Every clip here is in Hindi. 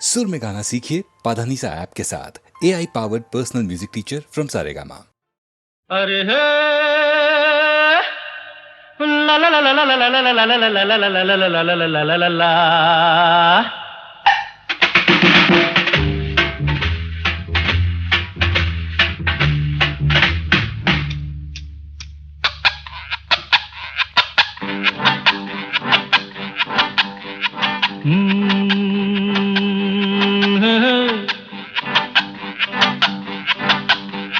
सुर में गाना सीखिए पाधानीसा ऐप के साथ। AI powered personal music teacher from Saregama. अरे हे ला ला ला ला ला ला ला ला ला ला ला ला ला ला ला ला ला ला।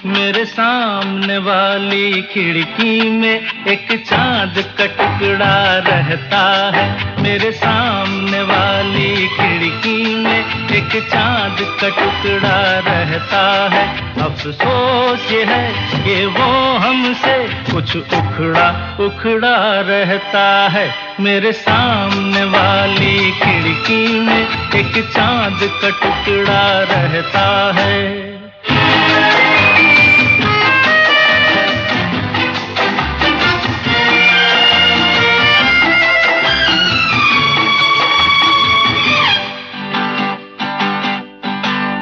मेरे सामने वाली खिड़की में एक चांद का टुकड़ा रहता है। मेरे सामने वाली खिड़की में एक चांद का टुकड़ा रहता है। अफसोस ये है कि वो हमसे कुछ उखड़ा उखड़ा रहता है। मेरे सामने वाली खिड़की में एक चांद का टुकड़ा रहता है।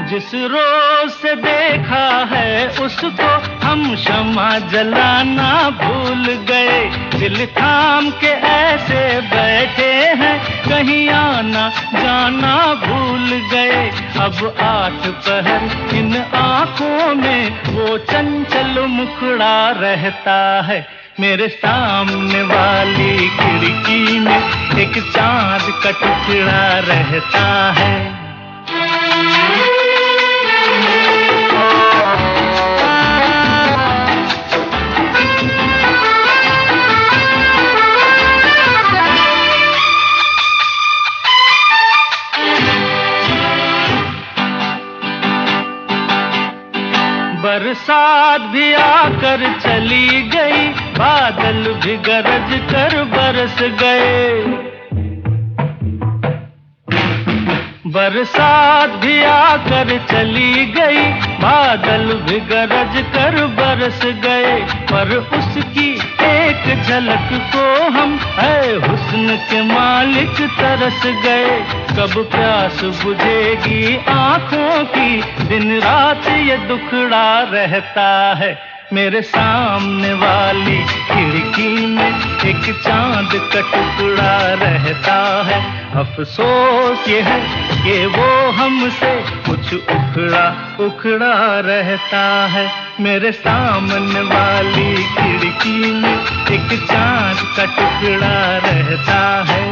जिस रोज से देखा है उसको हम शम्मा जलाना भूल गए। दिल थाम के ऐसे बैठे हैं कहीं आना जाना भूल गए। अब 8 पहर इन आंखों में वो चंचल मुखड़ा रहता है। मेरे सामने वाली खिड़की में एक चांद का टुकड़ा रहता है। बरसात भी आकर चली गई, बादल भी गरज कर बरस गए। बरसात भी आकर चली गई, बादल भी गरज कर बरस गए। पर उसकी एक झलक को हम है हुस्न के मालिक तरस गए। कब प्यास बुझेगी आंखों की, दिन रात ये दुखड़ा रहता है। मेरे सामने वाली खिड़की में एक चांद का टुकड़ा रहता है। अफसोस ये है कि वो हमसे कुछ उखड़ा उखड़ा रहता है। मेरे सामने वाली खिड़की में एक चांद का टुकड़ा रहता है।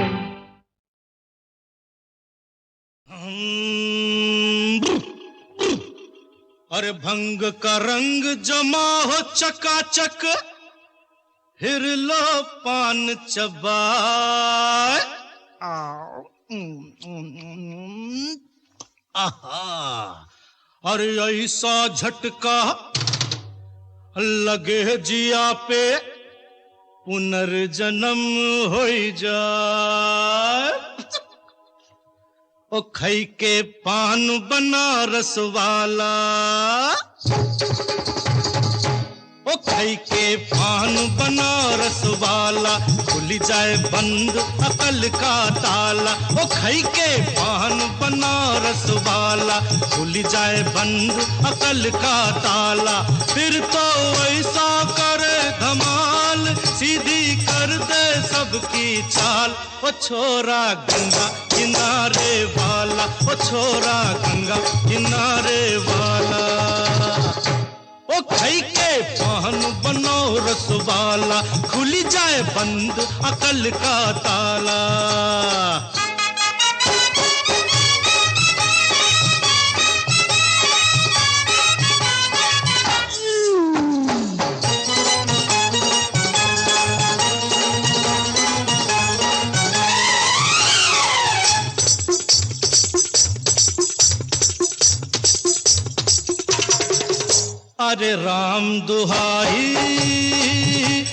अरे भंग का रंग जमा हो चकाचक, फिर लो पान चबाए। आहा, अरे ऐसा झटका लगे जिया पे पुनर्जन्म हो जाए। ओ खई के पान बनारस वाला, ओ खई के पान बनारस वाला, खुल जाए बंद अकल का ताला। ओ खई के पान बनारस वाला, खुल जाए बंद अकल का ताला। फिर तो ऐसा करे धमाल, सीधी कर दे सबकी चाल। ओ छोरा गंगा किनारे वाला, ओ छोरा गंगा किनारे वाला। ओ खई के पान बनारस वाला, खुली जाए बंद अकल का ताला। अरे राम दुहाई,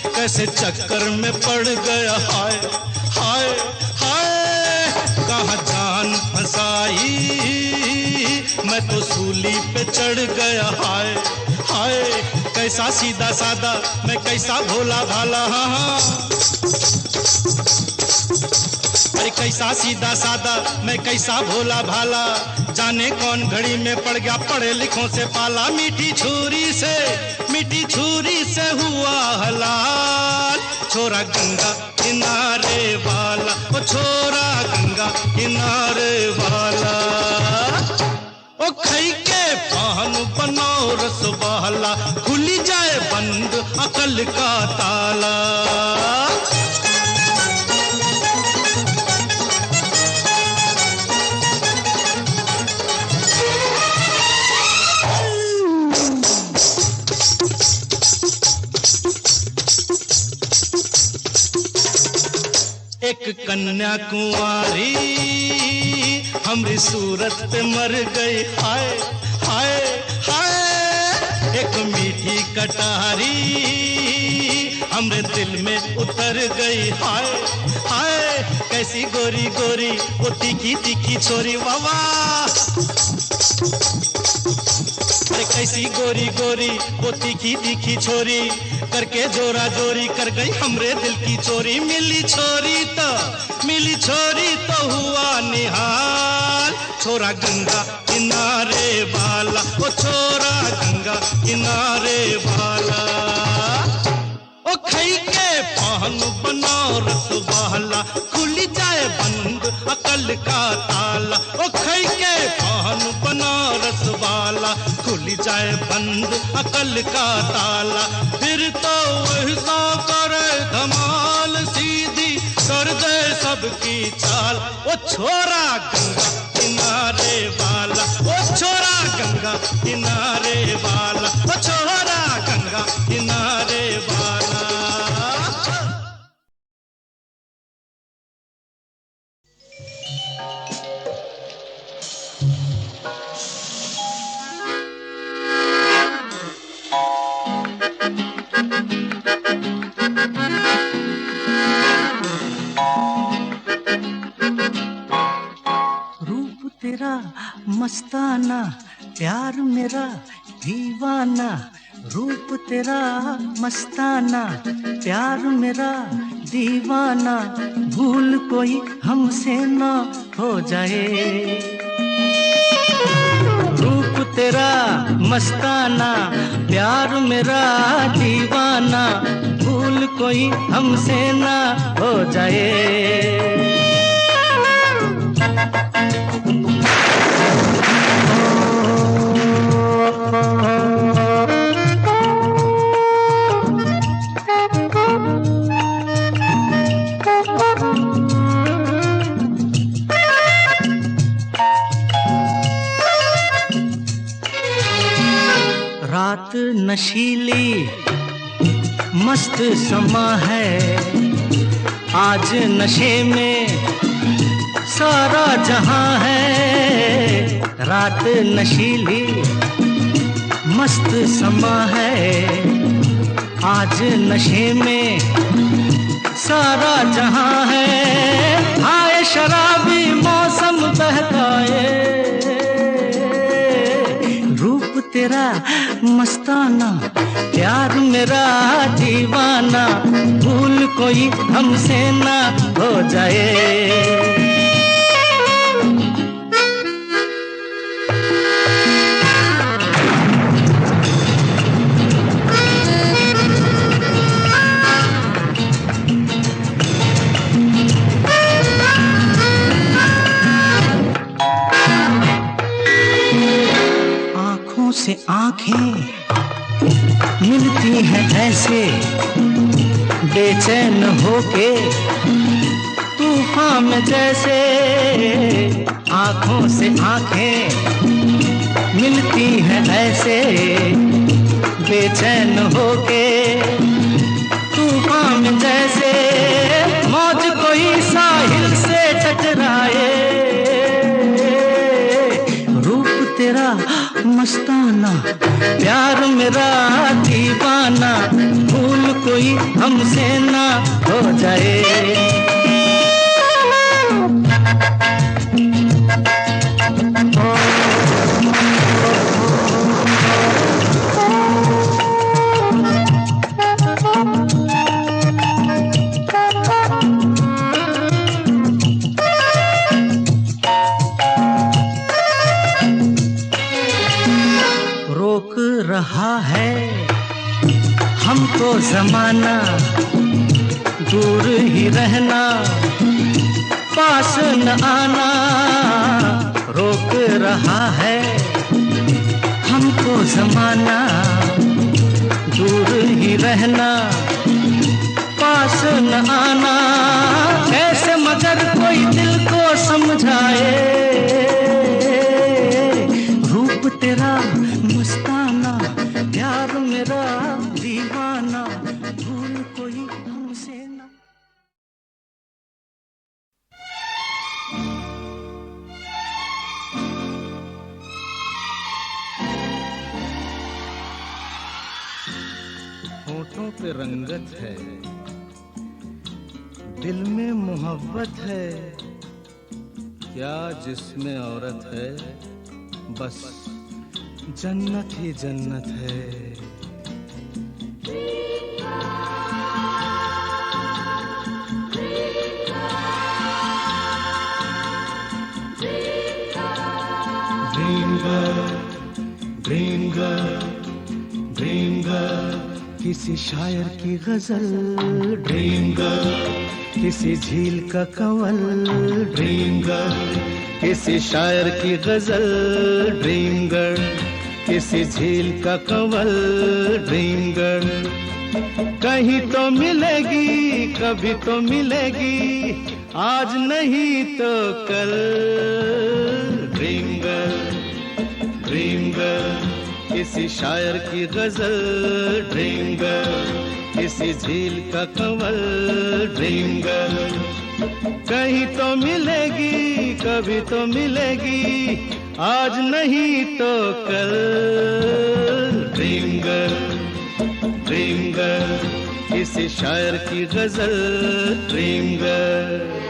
कैसे चक्कर में पड़ गया। हाय हाय हाय, कहाँ जान फंसाई, मैं तो सूली पे चढ़ गया। हाय हाय, कैसा सीधा सादा, मैं कैसा भोला भाला। हाँ अरे कैसा सीधा सादा मैं कैसा भोला भाला, जाने कौन घड़ी में पड़ गया पढ़े लिखों से पाला। मीठी छुरी से हुआ हलाल, छोरा गंगा किनारे वाला, ओ छोरा गंगा किनारे वाला। ओ खई के पान बनाओ रसवाला, खुली जाए बंद अकल का ताला। एक कन्या कुंवारी हमरी सूरत पे मर गई, हाय हाय हाय। एक मीठी कटारी हमरे दिल में उतर गई, हाय हाय। कैसी गोरी गोरी वो तीखी तीखी छोरी, वावा। कैसी गोरी गोरी वो तीखी तीखी छोरी, करके जोरा जोरी कर गई हमरे दिल की चोरी। मिली छोरी तो हुआ निहाल, छोरा गंगा किनारे वाला, ओ छोरा गंगा किनारे वाला। ओ खई के पान बनाओ रसवाला, खुली जाए बंद अकल का ताला। ओ खई के पान बनाओ रसवाला, खुली जाए बंद अकल का ताला। फिर तो वैसा करे धमाल, सीधी कर दे सबकी चाल। ओ छोरा गंगा किनारे वाला, ओ छोरा गंगा किनारे वाला, ओ छोरा गंगा किनारे वाला। तेरा मस्ताना, प्यार मेरा दीवाना। रूप तेरा मस्ताना, प्यार मेरा दीवाना। भूल कोई हमसे ना हो जाए। रूप तेरा मस्ताना, प्यार मेरा दीवाना। भूल कोई हमसे ना हो जाए। रात नशीली मस्त समा है, आज नशे में सारा जहां है। रात नशीली मस्त समा है, आज नशे में सारा जहां है। आए शराबी मौसम बहकाए, रूप तेरा मस्ताना, प्यार मेरा दीवाना। भूल कोई हमसे ना हो जाए। से आंखें मिलती हैं ऐसे, बेचैन होके तूफान में जैसे। आंखों से आंखें मिलती हैं ऐसे, बेचैन होके तूफान में जैसे। मौज कोई साहिल से टकराए, रूप तेरा मस्ताना, प्यार मेरा दीवाना। भूल कोई हमसे ना हो जाए। रहा है हमको जमाना, दूर ही रहना, पास न आना रोक रहा है हमको जमाना, दूर ही रहना, पास न आना। कैसे मगर कोई दिल को समझाए, रूप तेरा मस्ताना, प्यार मेरा दीवाना, भूल कोई हमसे ना। होठों पे रंगत है, दिल में मोहब्बत है, क्या जिसमें औरत है, बस जन्नत ही जन्नत है। Dream girl, dream girl, dream girl, किसी शायर की गजल, ड्रीम गर्ल, किसी झील का कंवल, ड्रीम गर्ल, किसी शायर की गजल, ड्रीम गर्ल, किसी झील का कंवल, ड्रीम गर्ल। कहीं तो मिलेगी, कभी तो मिलेगी, आज नहीं तो कल, ड्रीम गर्ल, ड्रीम गर्ल, किसी शायर की गजल, ड्रीम गर्ल, किसी झील का कंवल, ड्रीम गर्ल। कहीं तो मिलेगी, कभी तो मिलेगी, आज नहीं तो कल, ड्रीम गर्ल, ड्रीम गर्ल, किसी शायर की गजल, ड्रीम गर्ल।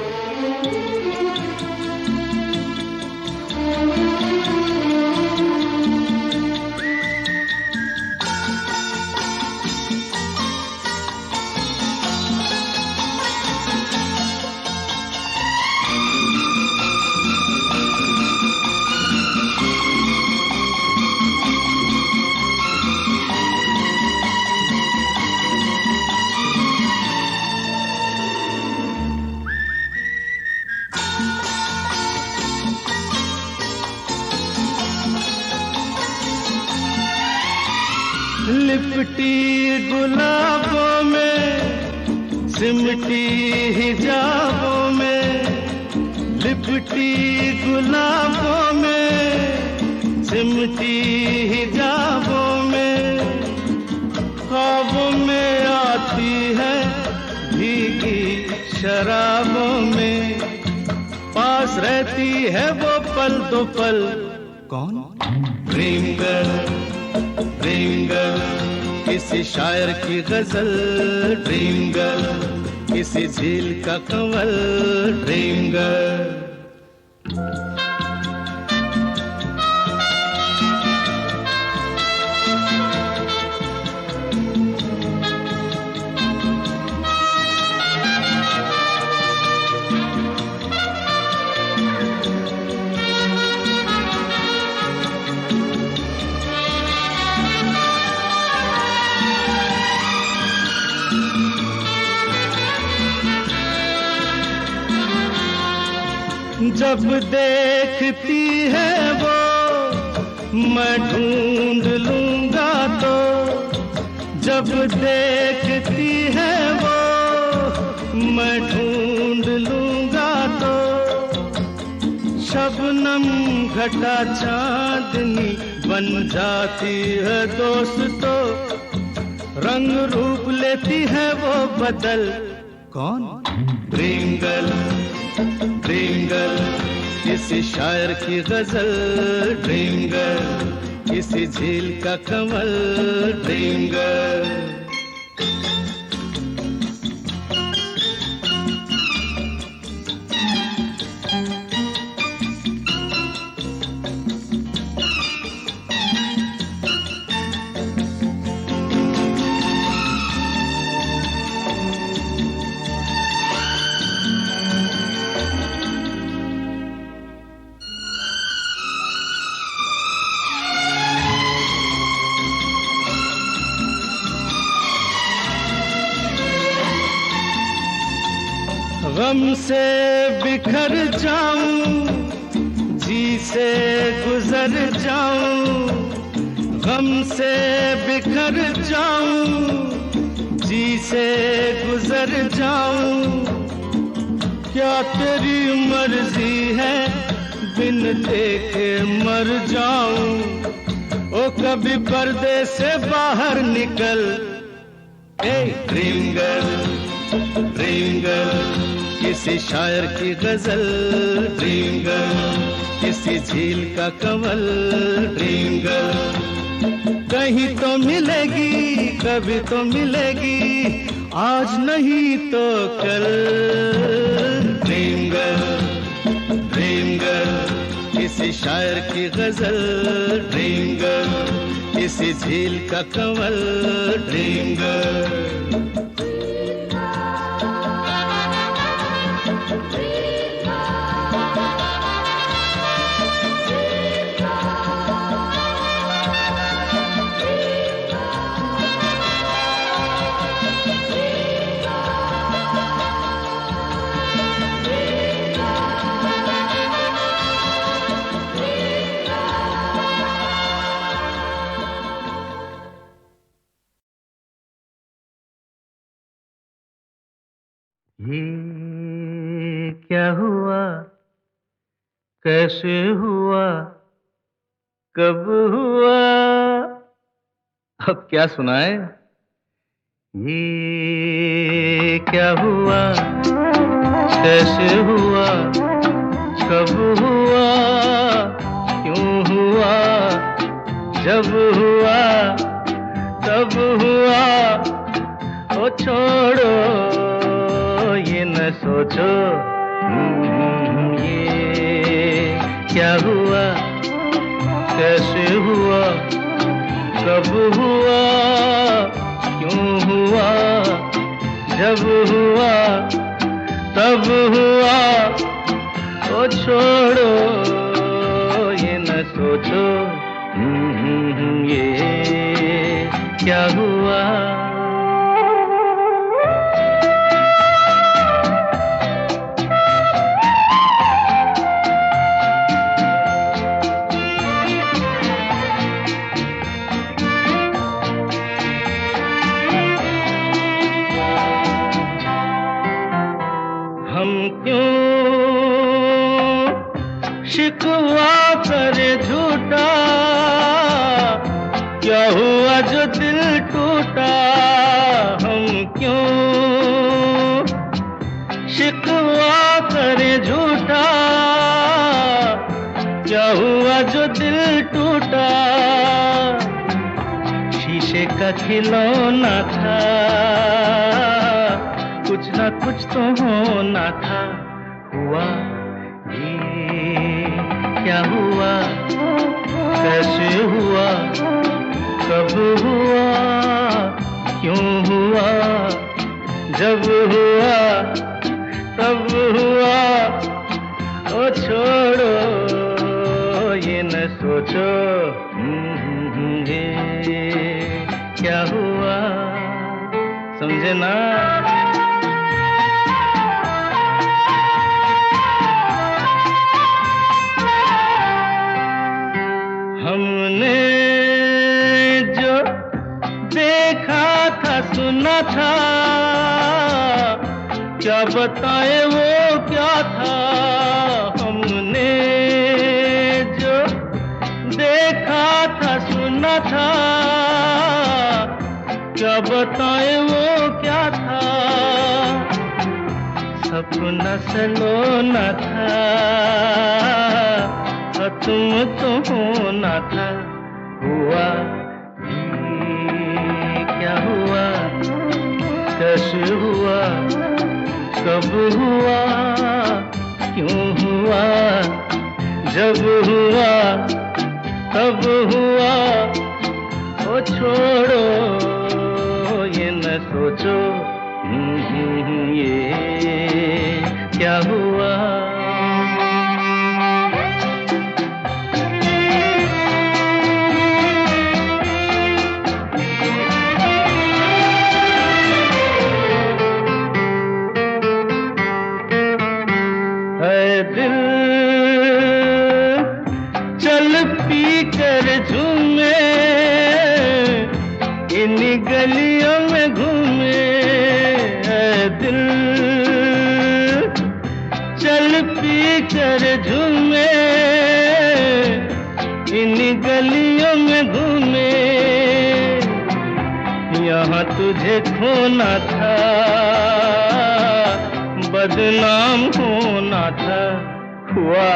लिपटी गुलाबों में, सिमटी हिजाबों में, लिपटी गुलाबों में, सिमटी हिजाबों में, ख्वाबों में आती है भीगी शराबों में, पास रहती है वो पल दो पल, कौन? ड्रीम गर्ल, ड्रीम गर्ल, किसी शायर की गजल, ड्रीम गर्ल, किसी झील का कंवल, ड्रीम गर्ल। जब देखती है वो मैं ढूंढ लूंगा तो, जब देखती है वो मैं ढूंढ लूंगा तो, शबनम घटा चांदनी बन जाती है दोस्तों, रंग रूप लेती है वो बदल, कौन? ड्रीम गर्ल, ड्रीम गर्ल, किसी शायर की गजल, ड्रीम गर्ल, किसी झील का कंवल, ड्रीम गर्ल। गम से बिखर जाऊं, जी से गुजर जाऊं, गम से बिखर जाऊं, जी से गुजर जाऊं। क्या तेरी मर्जी है बिन देखे मर जाऊं। ओ कभी पर्दे से बाहर निकल, ए ड्रीम गर्ल, किसी शायर की गजल, ड्रीम गर्ल, किसी झील का कमल, ड्रीम गर्ल। कहीं तो मिलेगी, कभी तो मिलेगी, आज नहीं तो कल। ड्रीम गर्ल, किसी शायर की गजल, ड्रीम गर्ल, किसी झील का कमल, ड्रीम गर्ल। ये क्या हुआ, कैसे हुआ, कब हुआ, अब क्या सुनाए। ये क्या हुआ, कैसे हुआ, कब हुआ, क्यों हुआ, जब हुआ तब हुआ। ओ छोड़ो ये न सोचो, ये क्या हुआ, कैसे हुआ, कब हुआ, क्यों हुआ, जब हुआ तब हुआ। ओ छोड़ो ये न सोचो, ये क्या हुआ। शिकवा करे झूठा, क्या हुआ जो दिल टूटा। हम क्यों शिकवा करे झूठा, क्या हुआ जो दिल टूटा। शीशे का खिलौना था, कुछ ना कुछ तो होना था। हुआ क्या हुआ, कैसे हुआ, कब हुआ, क्यों हुआ, जब हुआ तब हुआ। ओ छोड़ो ये न सोचो, ये क्या हुआ, समझे ना। हमने जो देखा था सुना था, क्या बताए वो क्या था। हमने जो देखा था सुना था, क्या बताए वो क्या था। सपना सलोना था, तुम तो होना था। हुआ क्या हुआ, कैसे हुआ, कब हुआ, क्यों हुआ, जब हुआ तब हुआ। ओ छोड़ो ये न सोचो, ये क्या हुआ। कर झूमे, इन्हीं गलियों में घूमे ऐ दिल, चल पी कर झूमे, इन्हीं गलियों में घूमे। यहाँ तुझे खोना था, बदनाम होना था, हुआ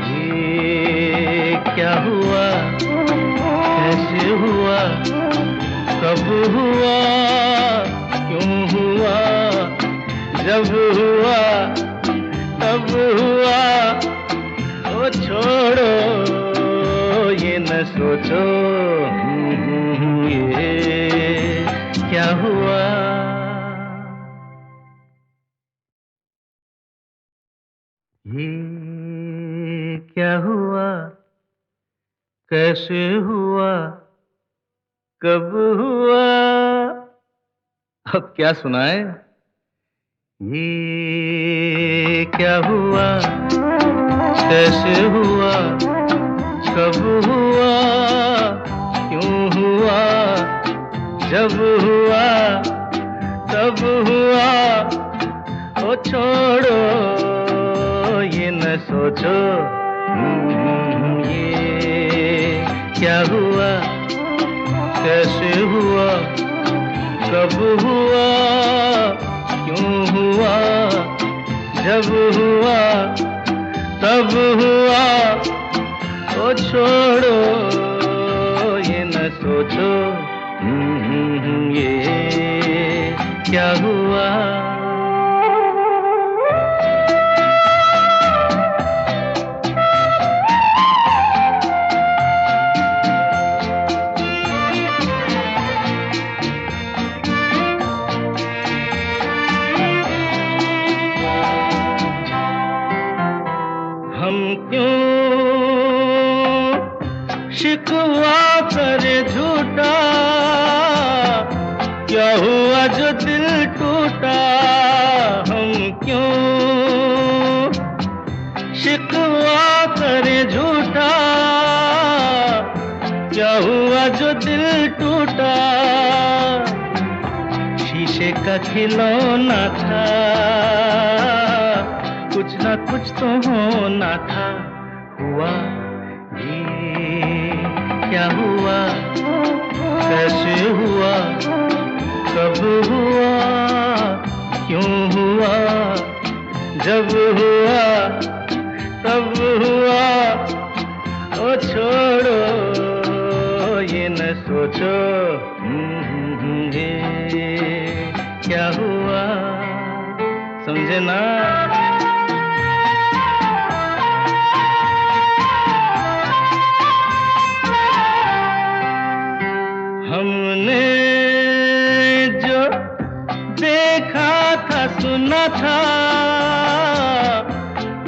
ये क्या हुआ, कैसे हुआ, कब हुआ, क्यों हुआ, जब हुआ तब हुआ। ओ छोड़ो ये न सोचो ये क्या हुआ। ये क्या हुआ, कैसे हुआ, कब हुआ। अब क्या सुनाए। ये क्या हुआ, कैसे हुआ, कब हुआ, क्यों हुआ, जब हुआ तब हुआ। ओ छोड़ो ये न सोचो ये क्या हुआ, कैसे हुआ, कब हुआ, क्यों हुआ, जब हुआ तब हुआ। ओ छोड़ो ये न सोचो ये क्या हुआ। हम क्यों शिकवा करे झूठा, क्या हुआ जो दिल टूटा। हम क्यों शिकवा करे झूठा, क्या हुआ जो दिल टूटा। शीशे का खिलौना था, कुछ ना कुछ तो होना था, हुआ ये क्या हुआ, कैसे हुआ, कब हुआ, क्यों हुआ, जब हुआ तब हुआ। ओ छोड़ो ये न सोचो ये क्या हुआ। समझे ना। हमने जो देखा था सुना था,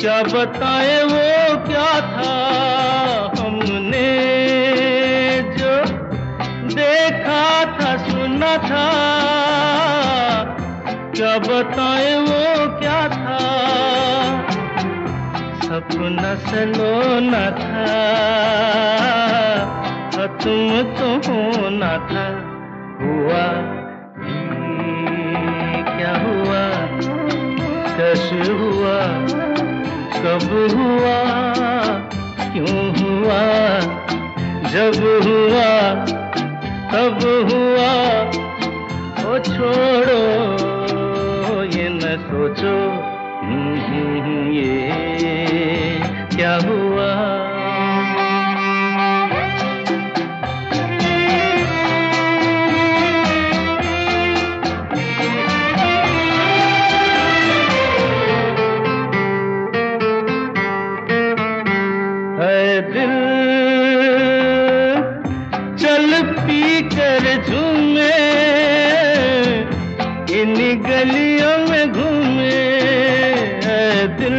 क्या बताए वो क्या था। हमने जो देखा था सुना था, क्या बताए वो क्या था। सपना सलोना था, तुम तो होना था, हुआ ये क्या हुआ, कैसे हुआ, कब हुआ, क्यों हुआ, जब हुआ तब हुआ। ओ छोड़ो ये न सोचो ये क्या हुआ। दिल चल पी कर झूमे, इन्हीं गलियों में घूमे। दिल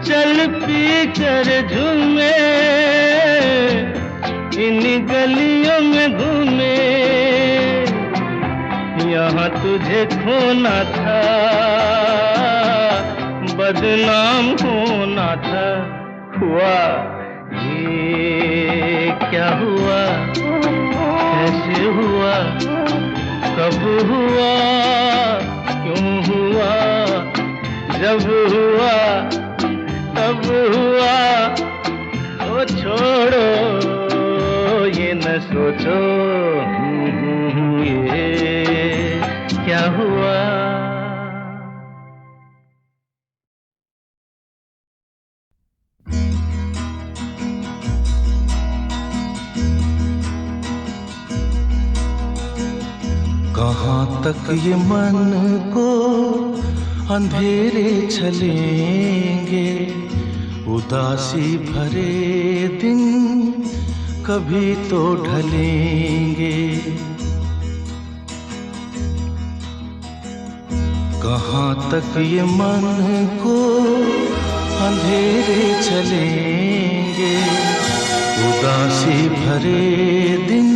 चल पी कर झूमे, इन्हीं गलियों में घूमे। यहाँ तुझे खोना था, बदनाम होना था, हुआ ये क्या हुआ, कैसे हुआ, कब हुआ, क्यों हुआ, जब हुआ तब हुआ, ओ छोड़ो ये न सोचो ये क्या हुआ। कहाँ तक ये मन को अंधेरे चलेंगे, उदासी भरे दिन कभी तो ढलेंगे। कहाँ तक ये मन को अंधेरे चलेंगे, उदासी भरे दिन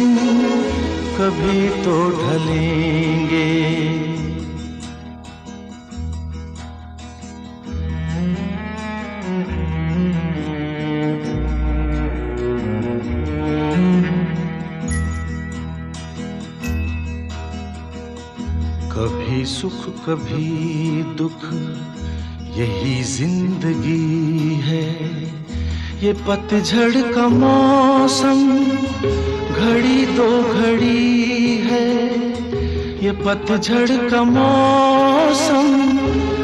कभी तो ढलेंगे। कभी सुख कभी दुख यही जिंदगी है, ये पतझड़ का मौसम घड़ी दो घड़ी है, ये पतझड़ का मौसम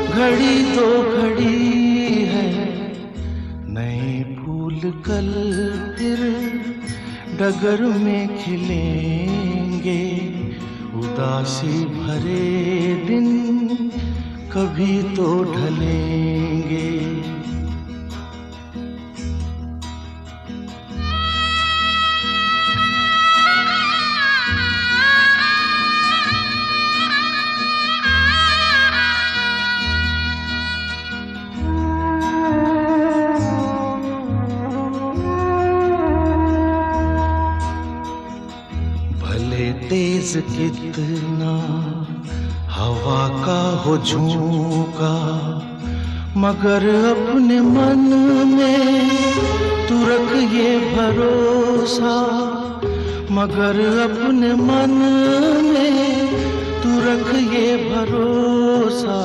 घड़ी दो घड़ी है। नए फूल कल फिर डगर में खिलेंगे, उदासी भरे दिन कभी तो ढलेंगे। तेज कितना हवा का हो झोंका, मगर अपने मन में तू रख ये भरोसा, मगर अपने मन में तू रख ये भरोसा,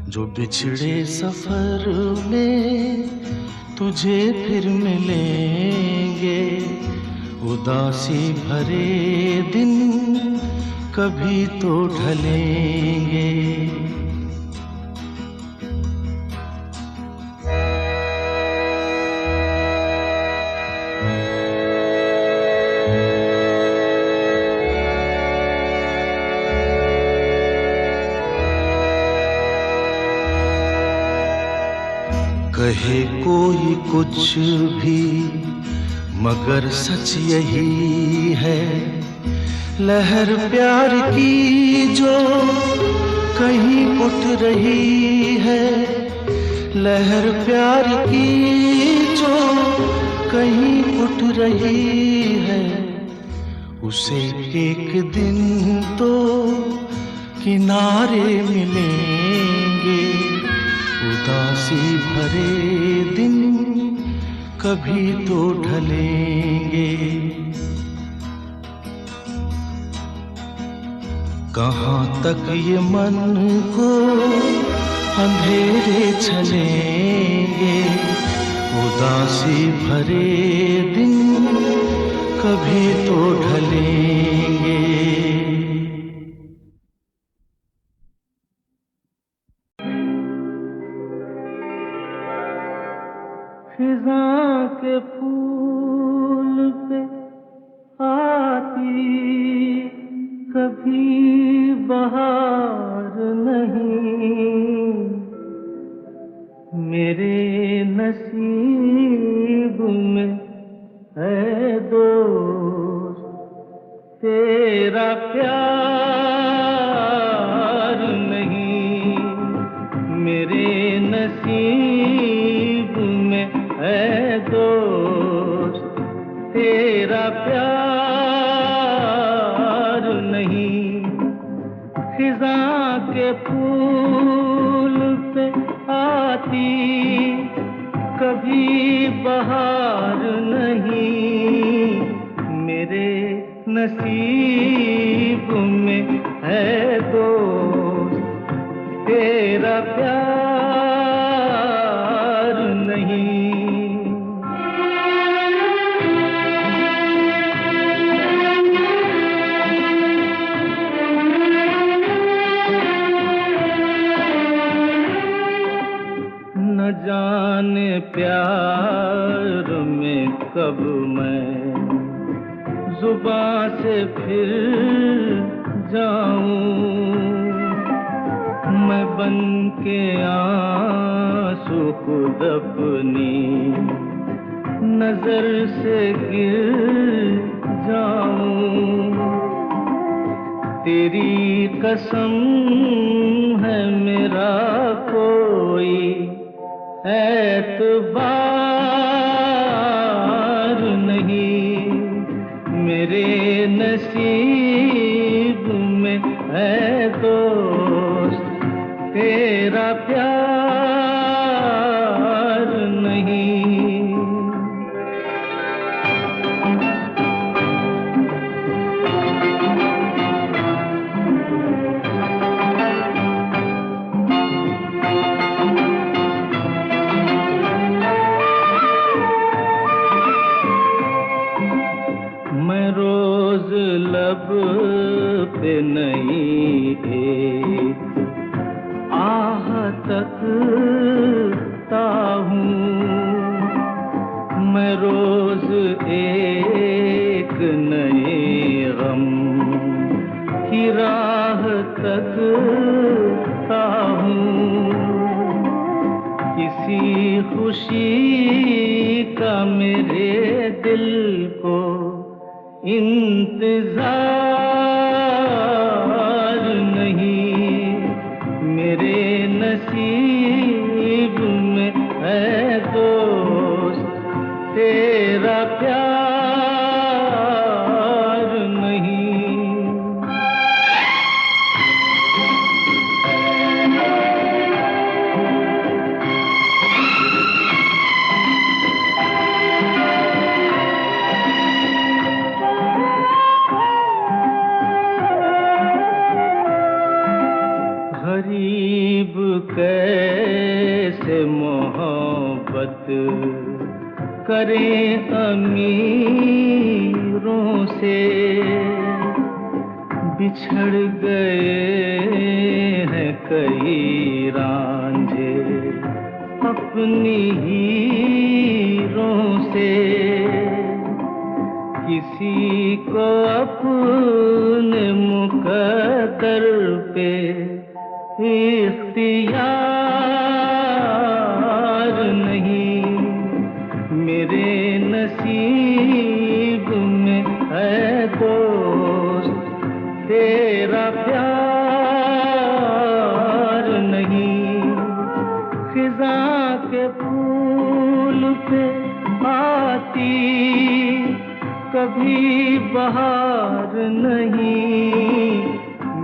जो बिछड़े सफर में तुझे फिर मिलेंगे, उदासी भरे दिन कभी तो ढलेंगे। कहे कोई कुछ भी मगर सच यही है, लहर प्यार की जो कहीं उठ रही है, लहर प्यार की जो कहीं उठ रही है, उसे एक दिन तो किनारे मिलेंगे, उदासी भरे दिन कभी तो ढलेंगे। कहाँ तक ये मन को अंधेरे चलेंगे, उदासी भरे दिन कभी तो ढलेंगे। खिज़ां के फूल पे आती कभी बहार नहीं, मेरे नसीब में है दोस्त तेरा प्यार नहीं, मेरे नसीब में है दोस्त तेरा प्यार नहीं। खिज़ां के फूल पे आती कभी बहार नहीं, मेरे नसीब में है दोस्त तेरा प्यार नहीं। न जाने प्यार में कब मैं जुबां से फिर जाऊं, मैं बन के आंसू खुद अपनी नजर से गिर जाऊं। तेरी कसम है मेरा कोई एतबार नहीं, मेरे नसीब में है दोस्त तेरा प्यार नहीं। मैं रोज लब पे नहीं एक आह तकता हूँ, मैं रोज एक नए गम की राह तकता हूँ। किसी खुशी का मेरे दिल को इंतजार नहीं, मेरे नसीब में है दोस्त तेरा प्यार नहीं। गरीब कैसे मोहब्बत करें अमीरों से, बिछड़ गए हैं कई रांझे अपनी हीरों से। किसी को अपने मुकद्दर पे इख्तियार नहीं, मेरे नसीब में है दोस्त तेरा प्यार नहीं। खिज़ा के फूल पे आती कभी बहार नहीं,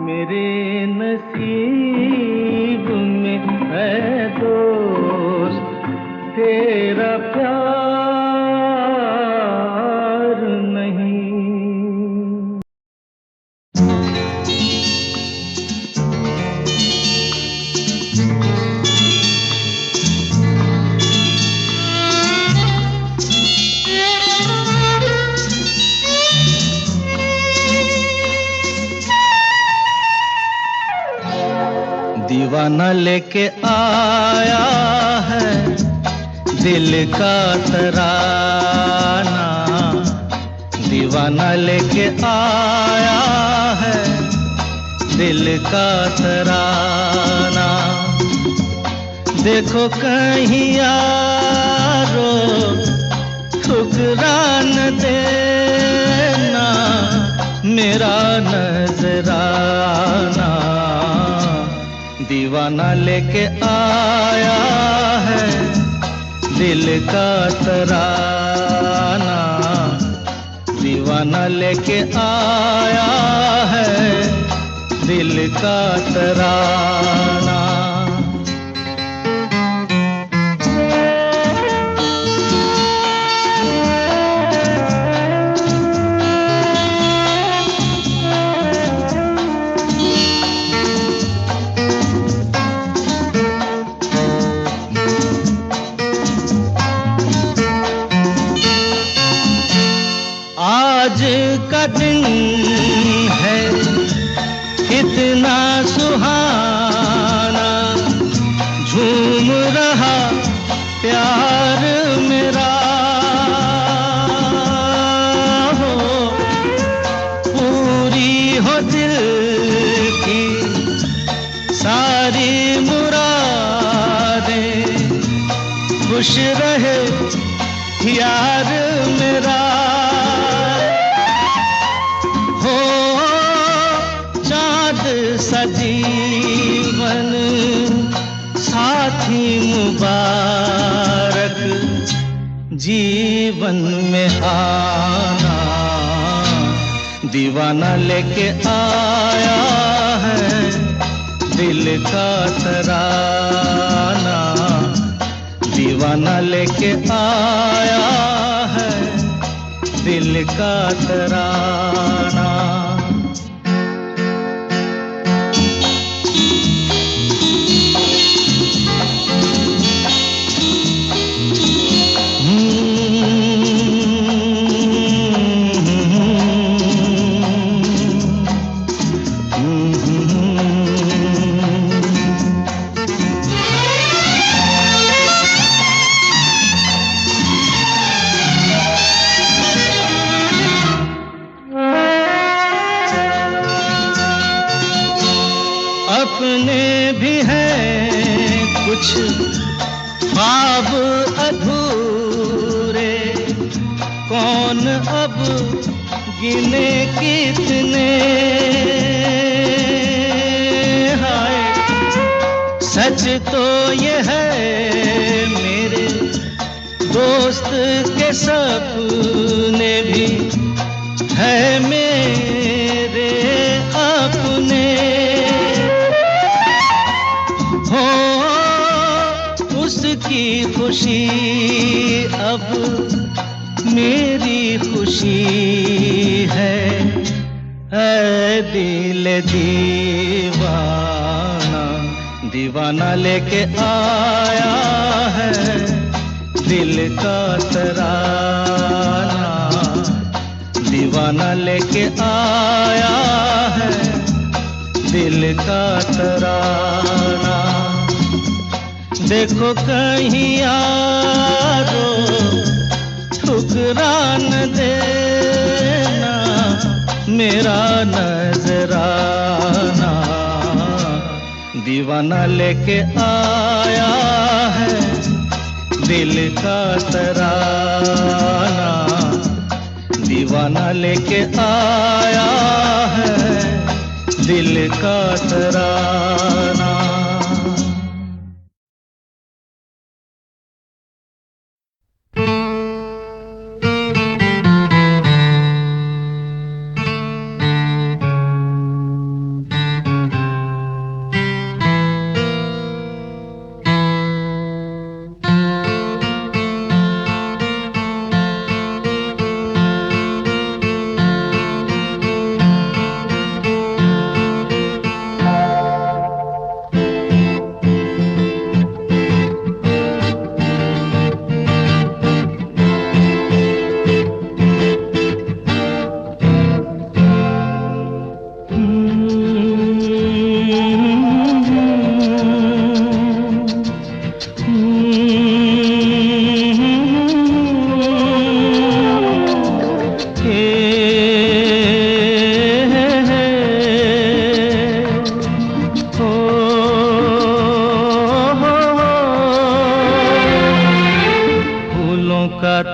मेरे नसीब में है दोस्त तेरा प्यार नहीं। दीवाना लेके आया है दिल का तराना, दीवाना लेके आया है दिल का तराना। देखो कहीं यारो ठुकरा न देना मेरा नजराना। दीवाना लेके आया है दिल का तराना, दीवाना लेके आया है दिल का तराना। आज का दिन है इतना सुहाना, झूम रहा प्यार मेरा हो, पूरी हो दिल की सारी मुरादें, खुश रहे यार मेरा हो, चाँद सा जीवन साथी मुबारक, जीवन में आना दीवाना लेके आया है दिल का तराना, दीवाना लेके आया है दिल का तराना। अपने भी हैं कुछ ख्वाब अधूरे, कौन अब गिने कितने, हाय सच तो ये है मेरे दोस्त के सपने भी है मेरे अपने हो, उसकी खुशी अब मेरी खुशी है, ऐ दिल दीवाना दीवाना लेके आया है दिल का तराना, दीवाना लेके आया है दिल का तराना। देखो कहीं यारो ठुकरा न देना मेरा नजराना, दीवाना लेके आया है दिल का तराना, दीवाना लेके आया है दिल का तराना।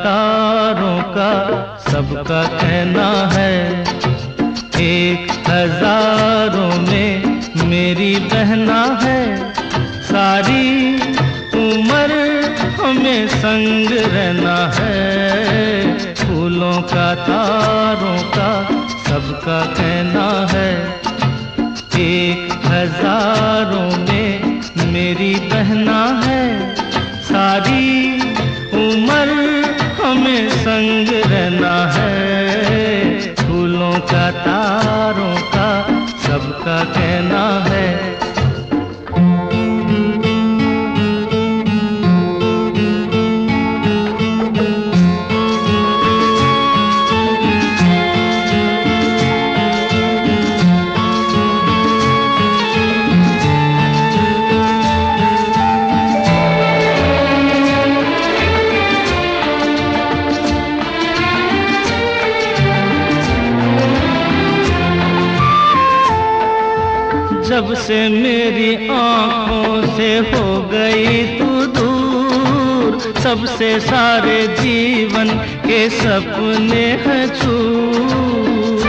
तारों का सबका कहना है, एक हजारों में मेरी बहना है, सारी उम्र हमें संग रहना है। फूलों का तारों का सबका कहना है, एक हजारों में मेरी बहना है, सारी उम्र हमें संग रहना है। फूलों का तारों का सबका कहना है। जब से मेरी आँखों से हो गई तू दूर, सबसे सारे जीवन के सपने हैं चूर।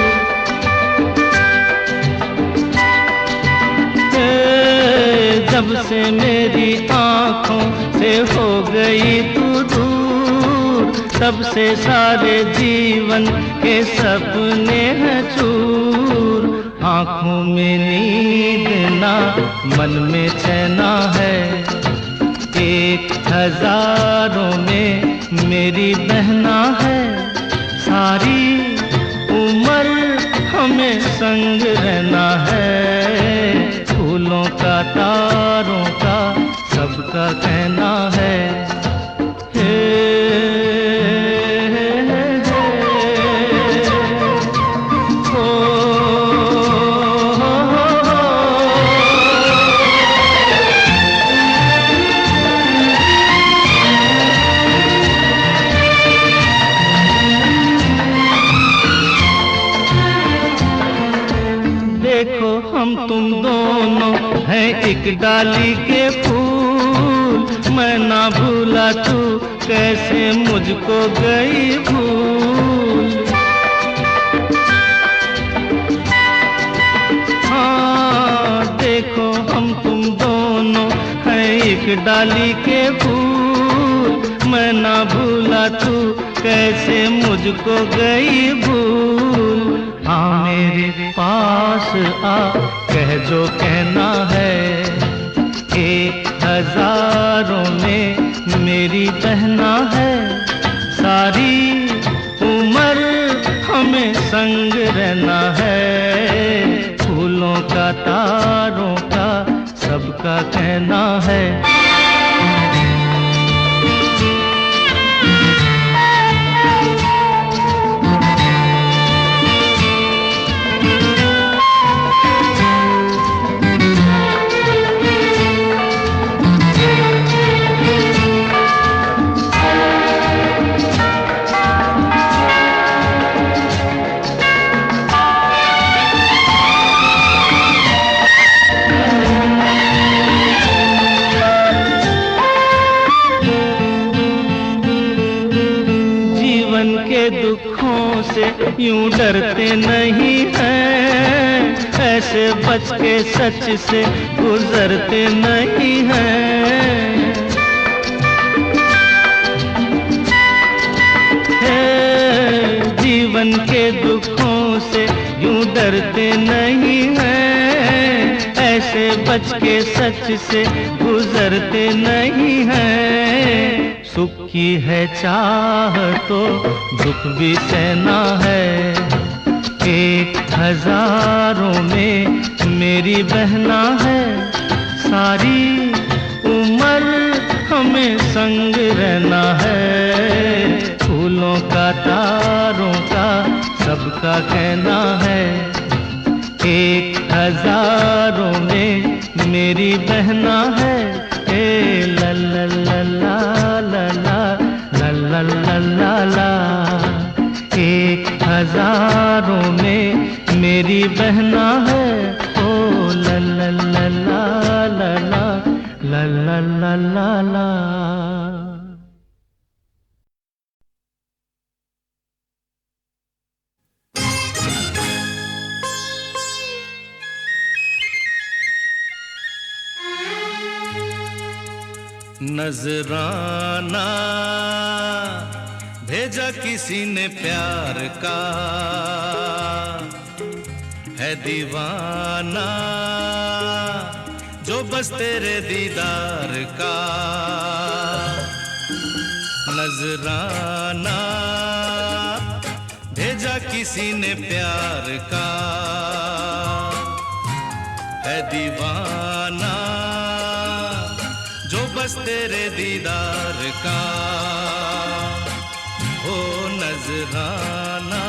जब से मेरी आँखों से हो गई तू दूर, तब से सारे जीवन के सपने हैं चूर। आँखों में नींद ना, मन में चैना है, 1000 में मेरी बहना है। सारी उम्र हमें संग रहना है, फूलों का तारों का सबका कहना है। देखो हम तुम दोनों हैं एक डाली के फूल, मैं ना भूला तू कैसे मुझको गई भूल। हाँ देखो हम तुम दोनों हैं एक डाली के फूल, मैं ना भूला तू कैसे मुझको गई भूल। हाँ मेरे पास आ, कह जो कहना है, 1000 में मेरी बहना है। सारी उम्र हमें संग रहना है, फूलों का तारों का सबका कहना है। दुखों से यूं डरते नहीं हैं, ऐसे बच के सच से गुजरते नहीं हैं। जीवन के दुखों से यूं डरते नहीं हैं, ऐसे बच के सच से गुजरते नहीं हैं। सुख की है चाह तो दुख भी सहना है, 1000 में मेरी बहना है। सारी उम्र हमें संग रहना है, फूलों का तारों का सबका कहना है। 1000 में मेरी बहना है। ला ला ला ला ला ला ला ला ला ला, 1000 में मेरी बहना है। ओ ला ला ला ला ला ला ला ला ला ला। नजराना भेजा किसी ने प्यार का, है दीवाना जो बस तेरे दीदार का। नजराना भेजा किसी ने प्यार का, है दीवाना जो बस तेरे दीदार का। हो नजराना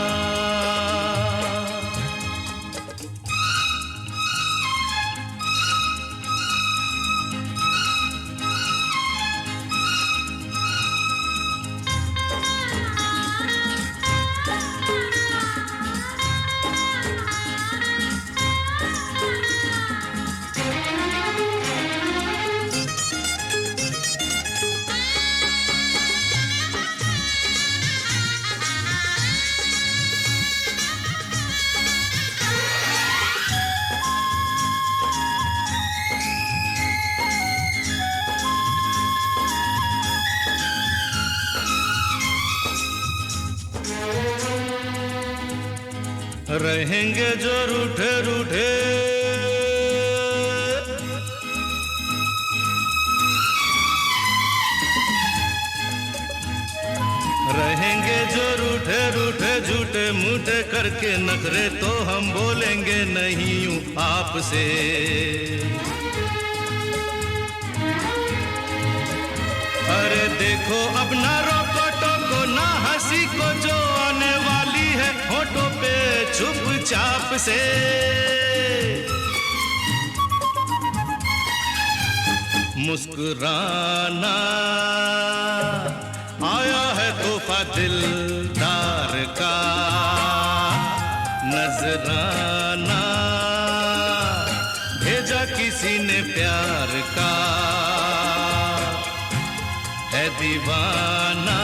रहेंगे जो रूठे रूठे, रहेंगे जो रूठे रूठे झूठे मूठे करके नखरे, तो हम बोलेंगे नहीं यूं आपसे। अरे देखो अब ना रोको टोको ना हंसी को, जो आने वाली है होठों पे चुपचाप से। मुस्कुराना आया है तोहफा दिलदार का, नजराना भेजा किसी ने प्यार का, है दीवाना।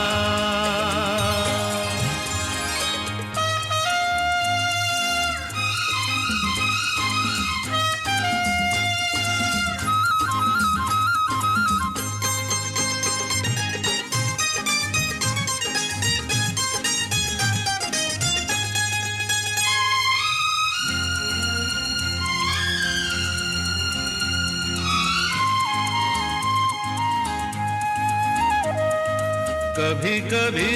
कभी कभी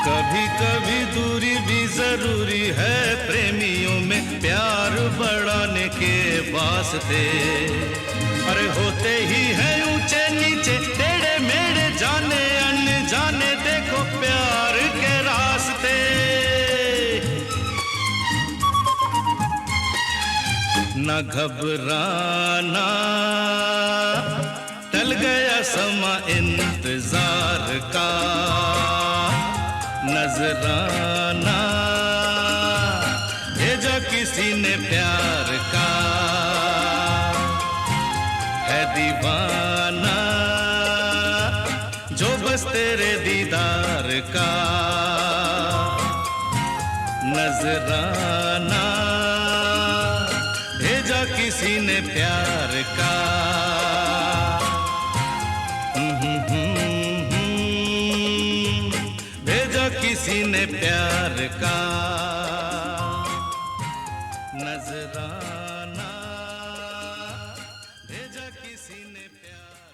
कभी कभी दूरी भी जरूरी है प्रेमियों में, प्यार बढ़ाने के वास्ते। अरे होते ही है ऊंचे नीचे टेढ़े मेढ़े, जाने अनजाने देखो प्यार के रास्ते। न घबराना टल गया समा इंतजार का, नजराना भेजा किसी ने प्यार का, है दीवाना जो बस तेरे दीदार का, नजराना भेजा किसी ने प्यार का। भेजा किसी ने प्यार का, नजराना भेजा किसी ने प्यार।